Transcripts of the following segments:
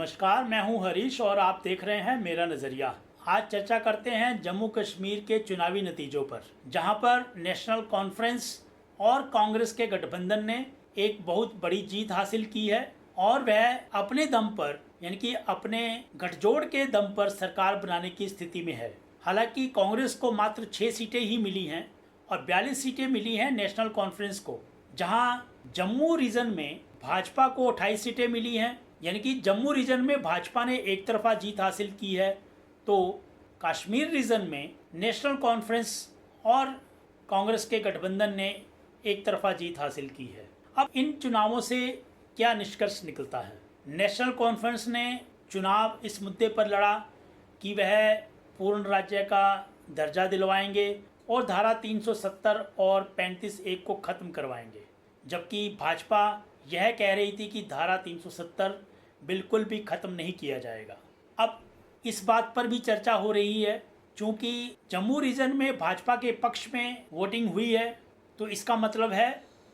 नमस्कार, मैं हूं हरीश और आप देख रहे हैं मेरा नज़रिया। आज चर्चा करते हैं जम्मू कश्मीर के चुनावी नतीजों पर, जहां पर नेशनल कॉन्फ्रेंस और कांग्रेस के गठबंधन ने एक बहुत बड़ी जीत हासिल की है और वह अपने दम पर यानी कि अपने गठजोड़ के दम पर सरकार बनाने की स्थिति में है। हालांकि कांग्रेस को मात्र 6 सीटें ही मिली हैं और 42 सीटें मिली हैं नेशनल कॉन्फ्रेंस को, जहां जम्मू रीजन में भाजपा को 28 सीटें मिली हैं। यानी कि जम्मू रीजन में भाजपा ने एक तरफा जीत हासिल की है, तो कश्मीर रीजन में नेशनल कॉन्फ्रेंस और कांग्रेस के गठबंधन ने एक तरफा जीत हासिल की है। अब इन चुनावों से क्या निष्कर्ष निकलता है? नेशनल कॉन्फ्रेंस ने चुनाव इस मुद्दे पर लड़ा कि वह पूर्ण राज्य का दर्जा दिलवाएंगे और धारा 370 और 35(1) को ख़त्म करवाएंगे, जबकि भाजपा यह कह रही थी कि धारा 370 बिल्कुल भी ख़त्म नहीं किया जाएगा। अब इस बात पर भी चर्चा हो रही है, चूँकि जम्मू रीजन में भाजपा के पक्ष में वोटिंग हुई है, तो इसका मतलब है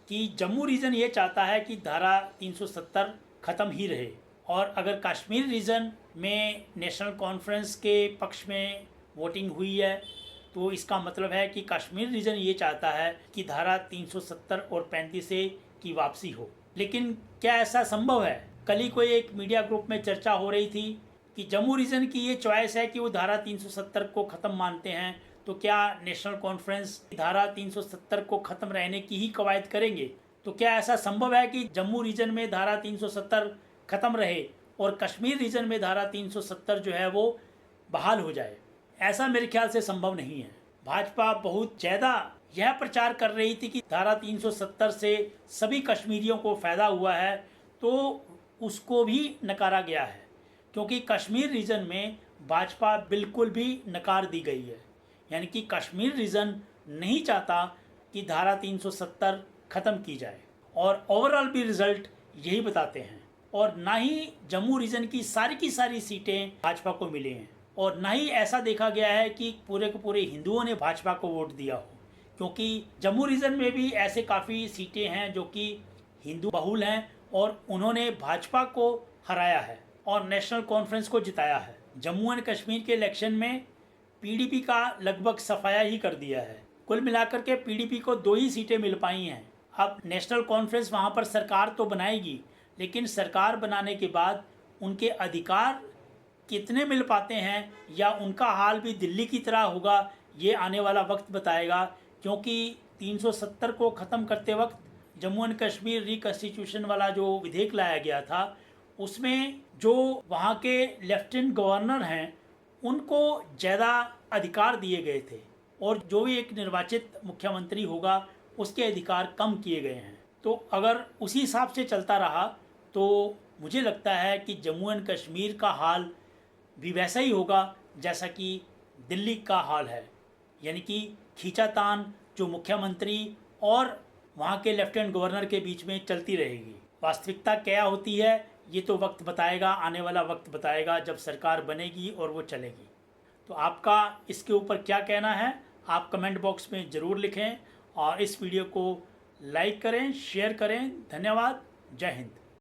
कि जम्मू रीजन ये चाहता है कि धारा 370 ख़त्म ही रहे। और अगर कश्मीर रीजन में नेशनल कॉन्फ्रेंस के पक्ष में वोटिंग हुई है, तो इसका मतलब है कि कश्मीर रीजन ये चाहता है कि धारा 370 और 35(a) की वापसी हो। लेकिन क्या ऐसा संभव है? कल ही कोई एक मीडिया ग्रुप में चर्चा हो रही थी कि जम्मू रीजन की ये चॉइस है कि वो धारा 370 को ख़त्म मानते हैं, तो क्या नेशनल कॉन्फ्रेंस धारा 370 को ख़त्म रहने की ही कवायद करेंगे? तो क्या ऐसा संभव है कि जम्मू रीजन में धारा 370 ख़त्म रहे और कश्मीर रीजन में धारा 370 जो है वो बहाल हो जाए? ऐसा मेरे ख्याल से संभव नहीं है। भाजपा बहुत ज़्यादा यह प्रचार कर रही थी कि धारा 370 से सभी कश्मीरियों को फ़ायदा हुआ है, तो उसको भी नकारा गया है, क्योंकि कश्मीर रीजन में भाजपा बिल्कुल भी नकार दी गई है। यानी कि कश्मीर रीजन नहीं चाहता कि धारा 370 ख़त्म की जाए और ओवरऑल भी रिज़ल्ट यही बताते हैं। और ना ही जम्मू रीजन की सारी सीटें भाजपा को मिली हैं और ना ही ऐसा देखा गया है कि पूरे के पूरे हिंदुओं ने भाजपा को वोट दिया हो, क्योंकि जम्मू रीजन में भी ऐसे काफ़ी सीटें हैं जो कि हिंदू बहुल हैं और उन्होंने भाजपा को हराया है और नेशनल कॉन्फ्रेंस को जिताया है। जम्मू एंड कश्मीर के इलेक्शन में पीडीपी का लगभग सफाया ही कर दिया है। कुल मिलाकर के पीडीपी को 2 ही सीटें मिल पाई हैं। अब नेशनल कॉन्फ्रेंस वहाँ पर सरकार तो बनाएगी, लेकिन सरकार बनाने के बाद उनके अधिकार कितने मिल पाते हैं या उनका हाल भी दिल्ली की तरह होगा, ये आने वाला वक्त बताएगा। क्योंकि 370 को ख़त्म करते वक्त जम्मू एंड कश्मीर रिकन्स्टिट्यूशन वाला जो विधेयक लाया गया था, उसमें जो वहाँ के लेफ्टिनेंट गवर्नर हैं उनको ज़्यादा अधिकार दिए गए थे और जो भी एक निर्वाचित मुख्यमंत्री होगा उसके अधिकार कम किए गए हैं। तो अगर उसी हिसाब से चलता रहा तो मुझे लगता है कि जम्मू एंड कश्मीर का हाल भी वैसा ही होगा जैसा कि दिल्ली का हाल है। यानी कि खींचातान जो मुख्यमंत्री और वहाँ के लेफ्टिनेंट गवर्नर के बीच में चलती रहेगी। वास्तविकता क्या होती है ये तो वक्त बताएगा, आने वाला वक्त बताएगा जब सरकार बनेगी और वो चलेगी। तो आपका इसके ऊपर क्या कहना है आप कमेंट बॉक्स में ज़रूर लिखें और इस वीडियो को लाइक करें, शेयर करें। धन्यवाद। जय हिंद।